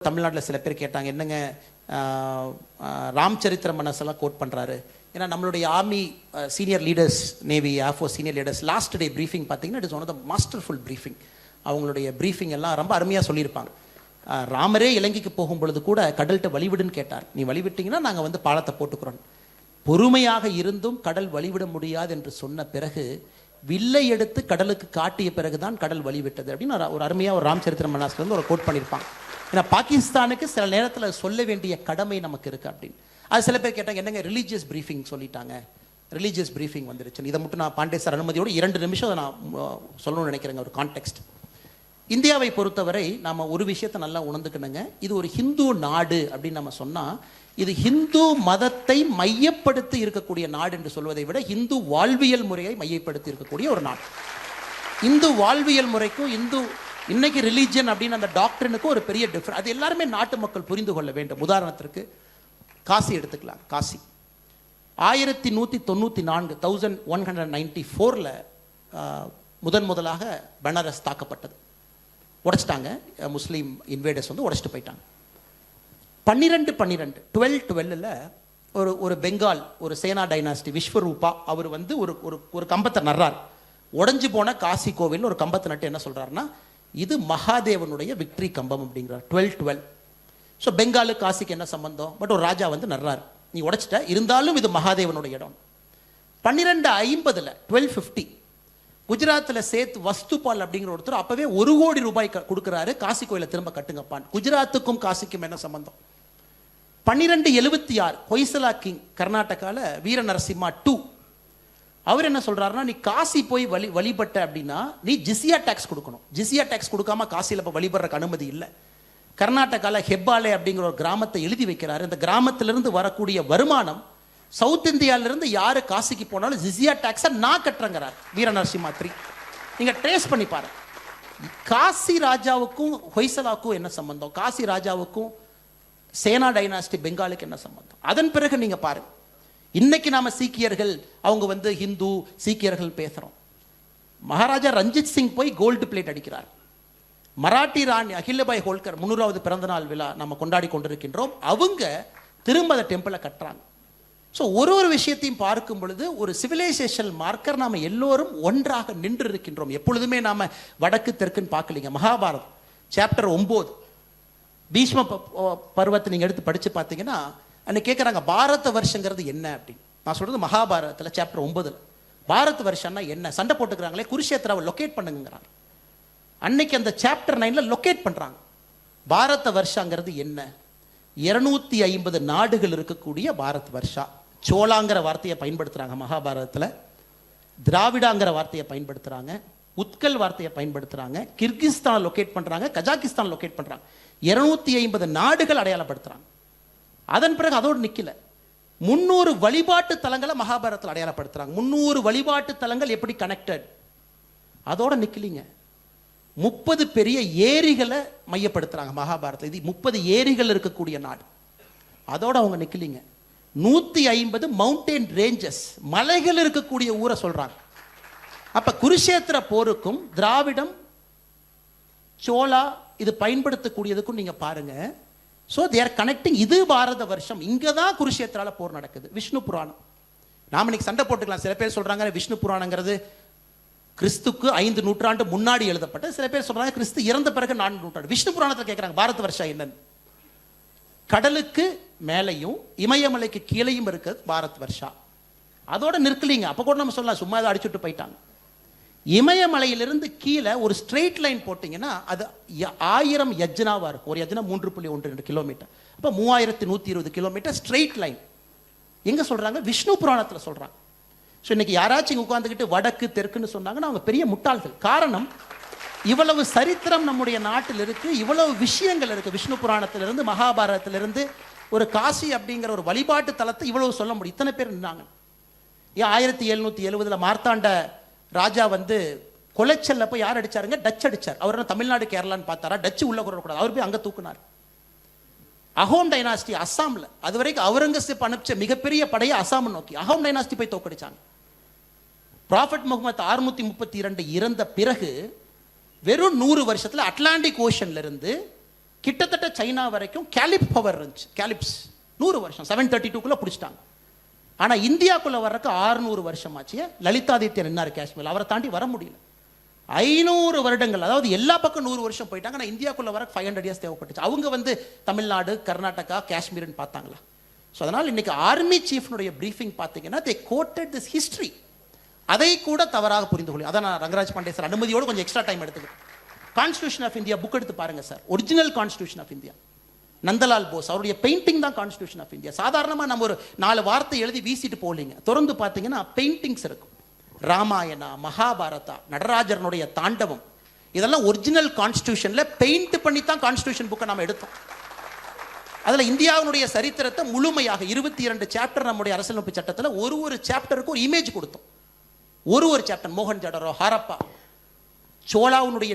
தமிழ்நாட்டில் சில பேர் கேட்டாங்க, என்னங்க ராம் சரித்திர மனசெல்லாம் கோட் பண்ணுறாரு. ஏன்னா நம்மளுடைய army senior leaders, navy air force senior leaders last day briefing பார்த்தீங்கன்னா it is one of the masterful briefing. அவங்களுடைய ப்ரீஃபிங் எல்லாம் ரொம்ப அருமையாக சொல்லியிருப்பாங்க. ராமரே இலங்கைக்கு போகும் பொழுது கூட கடல்கிட்ட வழிவிடுன்னு கேட்டார். நீ வழிவிட்டீங்கன்னா நாங்கள் வந்து பாலத்தை போட்டுக்கிறோம். பொறுமையாக இருந்தும் கடல் வழிவிட முடியாது என்று சொன்ன பிறகு வில்லை எடுத்து கடலுக்கு காட்டிய பிறகுதான் கடல் வழிவிட்டது அப்படின்னு ஒரு அருமையாக ஒரு ராம் சரித்திர மனசுல இருந்து ஒரு கோட் பண்ணியிருப்பாங்க. ஏன்னா பாகிஸ்தானுக்கு சில நேரத்தில் சொல்ல வேண்டிய கடமை நமக்கு இருக்கு அப்படின்னு. அது சில பேர் கேட்டாங்க, என்னங்க ரிலீஜியஸ் ப்ரீஃபிங் சொல்லிட்டாங்க, ரிலீஜியஸ் ப்ரீஃபிங் வந்துருச்சு. இதை மட்டும் நான் பாண்டே சார் அனுமதியோடு 2 நிமிஷம் நான் சொல்லணும்னு நினைக்கிறேங்க. ஒரு கான்டெக்ஸ்ட். இந்தியாவை பொறுத்தவரை நாம் ஒரு விஷயத்தை நல்லா உணர்ந்துக்கணுங்க. இது ஒரு ஹிந்து நாடு அப்படின்னு நம்ம சொன்னால் இது ஹிந்து மதத்தை மையப்படுத்தி இருக்கக்கூடிய நாடு என்று சொல்வதை விட ஹிந்து வாழ்வியல் முறையை மையப்படுத்தி இருக்கக்கூடிய ஒரு நாடு. இந்து வாழ்வியல் முறைக்கும் இந்து இன்னைக்கு ரிலீஜியன் அப்படின்னு அந்த டாக்டரினுக்கும் ஒரு பெரிய டிஃபரன்ஸ். அது எல்லாருமே நாட்டு மக்கள் புரிந்து கொள்ள வேண்டும். உதாரணத்திற்கு காசி எடுத்துக்கலாம். காசி 1194 1194 முதலாக பனாரஸ் தாக்கப்பட்டது. உடைச்சிட்டாங்க. முஸ்லீம் இன்வேடர்ஸ் வந்து உடைச்சிட்டு போயிட்டாங்க. 1212 ஒரு பெங்கால் ஒரு சேனா டைனாஸ்டி விஸ்வரூபா அவர் வந்து ஒரு கம்பத்தை நடுறார். உடஞ்சி போன காசி கோவில் ஒரு கம்பத்தை நட்டு என்ன சொல்றாருன்னா, இது மகாதேவனுடைய விக்டரி கம்பம் அப்படிங்கிறார். 1212. ஸோ பெங்காலு காசிக்கு என்ன சம்பந்தம்? பட் ஒரு ராஜா வந்து நடுறார், நீ உடைச்சிட்ட, இருந்தாலும் இது மகாதேவனுடைய இடம். 1250 1250 குஜராத்தில் சேத் வஸ்துபால் அப்படிங்கிற ஒருத்தர் அப்பவே 1 கோடி ரூபாய் கொடுக்குறாரு, காசி கோயிலை திரும்ப கட்டுங்கப்பான். குஜராத்துக்கும் காசிக்கும் என்ன சம்பந்தம்? 1276 ஹொய்சலா கிங் கர்நாடகாவில் வீர நரசிம்மா 2 அவர் என்ன சொல்றாருன்னா, நீ காசி போய் வழிபட்ட அப்படின்னா நீ ஜிசியா டாக்ஸ் கொடுக்கணும். ஜிசியா டாக்ஸ் கொடுக்காம காசியில் இப்போ வழிபடுறக்கு அனுமதி இல்லை. கர்நாடகாவில் ஹெப்பாலே அப்படிங்கிற ஒரு கிராமத்தை எழுதி வைக்கிறாரு. இந்த கிராமத்திலிருந்து வரக்கூடிய வருமானம் சவுத் இந்தியாவிலிருந்து யாரு காசிக்கு போனாலும் ஜிசியா டாக்ஸை நான் கட்டுறேங்கிறார் வீர நரசிம்மா 3. நீங்க ட்ரேஸ் பண்ணி பாருங்க. காசி ராஜாவுக்கும் ஹொய்சலாவுக்கும் என்ன சம்பந்தம்? காசி ராஜாவுக்கும் சேனா டைனாஸ்டி பெங்காலுக்கு என்ன சம்பந்தம்? அதன் பிறகு நீங்க பாருங்க, இன்னைக்கு நாம சீக்கியர்கள் அவங்க வந்து ஹிந்து சீக்கியர்கள் பேசுறோம். மகாராஜா ரஞ்சித் சிங் போய் கோல்டு பிளேட் அடிக்கிறார். மராட்டி ராணி அகிலபாய் ஹோல்கர் 300வது பிறந்த நாள் விழா நம்ம கொண்டாடி கொண்டிருக்கின்றோம். அவங்க திரும்ப அந்த டெம்பிளை கட்டுறாங்க. ஸோ ஒரு விஷயத்தையும் பார்க்கும் பொழுது ஒரு சிவிலைசேஷன் மார்க்கர் நாம் எல்லோரும் ஒன்றாக நின்று இருக்கின்றோம். எப்பொழுதுமே நாம வடக்கு தெற்குன்னு பார்க்கலீங்க. மகாபாரதம் சாப்டர் 9 பீஷ்ம பருவத்தை நீங்க எடுத்து படிச்சு பார்த்தீங்கன்னா அன்னைக்கு கேட்குறாங்க, பாரத வருஷங்கிறது என்ன அப்படின்னு. நான் சொல்றது மகாபாரதத்தில் சாப்டர் 9 பாரத வருஷம்னா என்ன? சண்டை போட்டுக்கிறாங்களே, குருஷேத்ராவை லொக்கேட் பண்ணுங்கிறாங்க. அன்னைக்கு அந்த சாப்டர் 9 லொக்கேட் பண்றாங்க. பாரத வருஷங்கிறது என்ன? 250 நாடுகள் இருக்கக்கூடிய பாரத் வருஷா. சோளாங்கிற வார்த்தையை பயன்படுத்துறாங்க மகாபாரதத்தில், திராவிடாங்கிற வார்த்தையை பயன்படுத்துறாங்க, உத்கல் வார்த்தையை பயன்படுத்துறாங்க, கிர்கிஸ்தான் லொக்கேட் பண்றாங்க, கஜாகிஸ்தான் லொக்கேட் பண்றாங்க. 250 நாடுகள் அடையாளப்படுத்துறாங்க. அதன் பிறகு அதோடு நிக்கல, 300 வழிபாட்டு தலங்களை மகாபாரதத்தில் அடையாளப்படுத்துறாங்க. 300 வழிபாட்டு தலங்கள் எப்படி கனெக்டட்? அதோட நிக்கலிங்க. 30 பெரிய ஏரிகளை மையப்படுத்துறாங்க மகாபாரதத்தில். இது 30 ஏரிகள் இருக்கக்கூடிய நாடு. அதோட அவங்க நிக்கலிங்க. 150 மவுண்டன் ரேஞ்சஸ் மலைகள் இருக்கக்கூடிய ஊரை சொல்றாங்க. அப்ப குருஷேத்திர போருக்கும் திராவிடம் சோளா இது பயன்படுத்தக்கூடியதுக்கும் நீங்க பாருங்க. ஸோ தேர் கனெக்டிங். இது பாரத வருஷம். இங்கே தான் குருஷேத்திரால போர் நடக்குது. விஷ்ணு புராணம் நாம இன்னைக்கு சண்டை போட்டுக்கலாம். சில பேர் சொல்றாங்க விஷ்ணு புராணங்கிறது கிறிஸ்துக்கு 5 நூற்றாண்டு முன்னாடி எழுதப்பட்ட, சில பேர் சொல்றாங்க கிறிஸ்து இறந்த பிறகு 4 நூற்றாண்டு. விஷ்ணு புராணத்தில் கேட்கிறாங்க பாரத வருஷம் என்னன்னு. கடலுக்கு மேலையும் இமயமலைக்கு கீழையும் இருக்கிறது பாரத் வருஷா. அதோட நிற்கலீங்க. அப்ப கூட நம்ம சொல்லலாம் சும்மா அதை அடிச்சுட்டு போயிட்டாங்க. இமயமலையிலிருந்து கீழே ஒரு ஸ்ட்ரெயிட் லைன் போட்டீங்கன்னா அது 1000 யஜ்னாவா இருக்கும். ஒரு யஜ்னா 3.12 கிலோமீட்டர். அப்ப 3120 கிலோமீட்டர் ஸ்ட்ரெயிட் லைன். எங்க சொல்றாங்க? விஷ்ணு புராணத்தில் சொல்றாங்க. ஸோ இன்னைக்கு யாராச்சும் உட்காந்துக்கிட்டு வடக்கு தெற்குன்னு சொன்னாங்கன்னா அவங்க பெரிய முட்டாள்கள். காரணம், இவ்வளவு சரித்திரம் நம்முடைய நாட்டில் இருக்கு, இவ்வளவு விஷயங்கள் இருக்கு. விஷ்ணு புராணத்திலிருந்து மகாபாரதத்திலிருந்து ஒரு காசி அப்படிங்கிற ஒரு வழிபாட்டு தலத்தை இவ்வளவு சொல்ல முடியும். இத்தனை பேர் இருந்தாங்க. ஏன் 1770 மார்த்தாண்ட ராஜா வந்து கொலைச்சல்ல போய் யார் அடிச்சாருங்க? டச் அடிச்சார். அவர் தமிழ்நாடு கேரளான்னு பார்த்தாரா? டச்சு உள்ள கூடாது, அவர் போய் அங்க தூக்குனார். அஹோம் டைனாஸ்டி அஸ்ஸாம்ல அது வரைக்கும் அவுரங்கசீப் அனுப்பிச்ச மிகப்பெரிய படையை அஸ்ஸாம் நோக்கி அஹோம் டைனாஸ்டி போய் தோக்கடிச்சாங்க. ப்ராஃபட் முகமது 632 இறந்த பிறகு வெறும் 100 வருஷத்துல அட்லாண்டிக் ஓஷன்ல இருந்து கிட்டத்தட்ட சைனா வரைக்கும் கேலிப் பவர் இருந்துச்சு. கேலிப்ஸ் 100 வருஷம் 732க்குள்ள பிடிச்சிட்டாங்க. ஆனா இந்தியாக்குள்ள வர்றதுக்கு 600 வருஷம் ஆச்சு. லலிதாதித்யன் என்னார் காஷ்மீர், அவரை தாண்டி வர முடியல. 500 வருடங்கள், அதாவது எல்லா பக்கம் 100 வருஷம் போயிட்டாங்க. ஆனால் இந்தியாக்குள்ள வர 500 இயர்ஸ் தேவைப்பட்டுச்சு. அவங்க வந்து தமிழ்நாடு, கர்நாடகா, காஷ்மீர்னு பார்த்தாங்களா? ஸோ அதனால் இன்னைக்கு ஆர்மி சீஃப்னுடைய பிரீஃபிங் பார்த்தீங்கன்னா தே கோட்டட் திஸ் ஹிஸ்ட்ரி. அதை கூட தவறாக புரிந்து கொள்ளி. அதான் நான் ரங்கராஜ் பாண்டே சார் அனுமதியோடு கொஞ்சம் எக்ஸ்ட்ரா டைம் எடுத்துக்கிறேன். கான்ஸ்டியூஷன் ஆஃப் இந்தியா புக் எடுத்து பாருங்க sir. Original constitution of India, Nandalal Bose அவருடைய பெயிண்டிங் தான் கான்ஸ்டியூஷன் ஆஃப் இந்தியா. சாதாரணமாக நம்ம ஒரு 4 வார்த்தை எழுதி வீசிட்டு போகலீங்க. திறந்து பார்த்தீங்கன்னா பெயிண்டிங்ஸ் இருக்கும். ராமாயணா, மகாபாரதா, நடராஜனுடைய தாண்டவம், இதெல்லாம் ஒரிஜினல் கான்ஸ்டியூஷன்ல பெயிண்ட் பண்ணி தான் கான்ஸ்டியூஷன் புக்கை நம்ம எடுத்தோம். அதில் இந்தியாவுடைய சரித்திரத்தை முழுமையாக 22 சாப்டர் நம்முடைய அரசியலமைப்பு சட்டத்தில் ஒரு சாப்டருக்கு ஒரு இமேஜ் கொடுத்தோம். ஒரு சாப்டர் மோகன் ஜடரோ, ஹரப்பா, சோழாவுடைய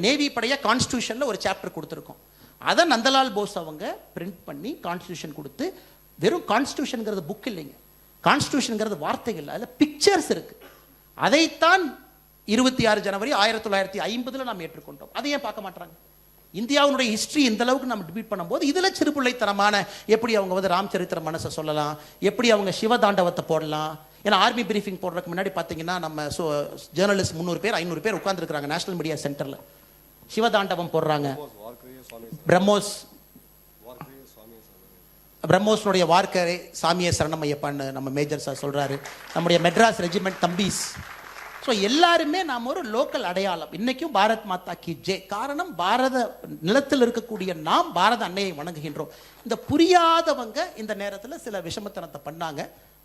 நேவி படைய கான்ஸ்டியூஷன்ல ஒரு சாப்டர் கொடுத்துருக்கோம். அதை நந்தலால் போஸ் அவங்க பிரிண்ட் பண்ணி கான்ஸ்டியூஷன் கொடுத்து, வெறும் கான்ஸ்டியூஷன்ங்கிறது புக் இல்லைங்க, கான்ஸ்டியூஷன்ங்கிறது வார்த்தைகள், அதில் பிக்சர்ஸ் இருக்கு. அதைத்தான் 26 ஜனவரி 1950 நாம் ஏற்றுக்கொண்டோம். அதை ஏன் பார்க்க மாட்டாங்க? இந்தியாவுடைய ஹிஸ்டரி இந்த அளவுக்கு நம்ம டிபீட் பண்ணும்போது இதில் சிறுபிள்ளைத்தனமான எப்படி அவங்க வந்து ராம் சரித்திர மனசை சொல்லலாம், எப்படி அவங்க சிவதாண்டவத்தை போடலாம். ஏன்னா ஆர்மி பிரீஃபிங் போடுறதுக்கு முன்னாடி பார்த்தீங்கன்னா நம்ம ஜேர்னலிஸ்ட் 300 பேர் 500 பேர் உட்காந்துருக்காங்க நேஷனல் மீடியா சென்டரில். சிவதாண்டவம் போடுறாங்க. பிரம்மோஸ்னுடைய வார்க்கரே சாமியை சரணமையப்பான்னு நம்ம மேஜர் சார் சொல்கிறாரு. நம்முடைய மெட்ராஸ் ரெஜிமெண்ட் தம்பீஸ். ஸோ எல்லாருமே நாம் ஒரு லோக்கல் அடையாளம். இன்னைக்கும் பாரத் மாதா கி ஜெய். காரணம், பாரத நிலத்தில் இருக்கக்கூடிய நாம் பாரத அன்னையை வணங்குகின்றோம். இந்த புரியாதவங்க இந்த நேரத்தில் சில விஷமத்தனத்தை பண்ணாங்க.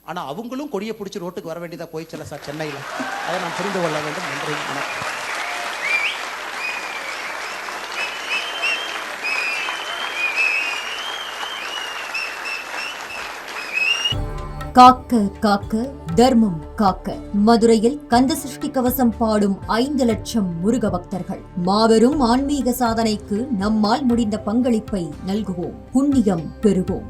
ஆனால் அவங்களும் கொடியை பிடிச்சி ரோட்டுக்கு வர வேண்டியதாக போயிச்சல சார் சென்னையில். அதை நான் புரிந்து கொள்ள வேண்டும். நன்றி, வணக்கம். காக்க காக்க தர்மம் காக்க. மதுரையில் கந்த சஷ்டி கவசம் பாடும் 5 லட்சம் முருக பக்தர்கள். மாபெரும் ஆன்மீக சாதனைக்கு நம்மால் முடிந்த பங்களிப்பை நல்குவோம், புண்ணியம் பெறுவோம்.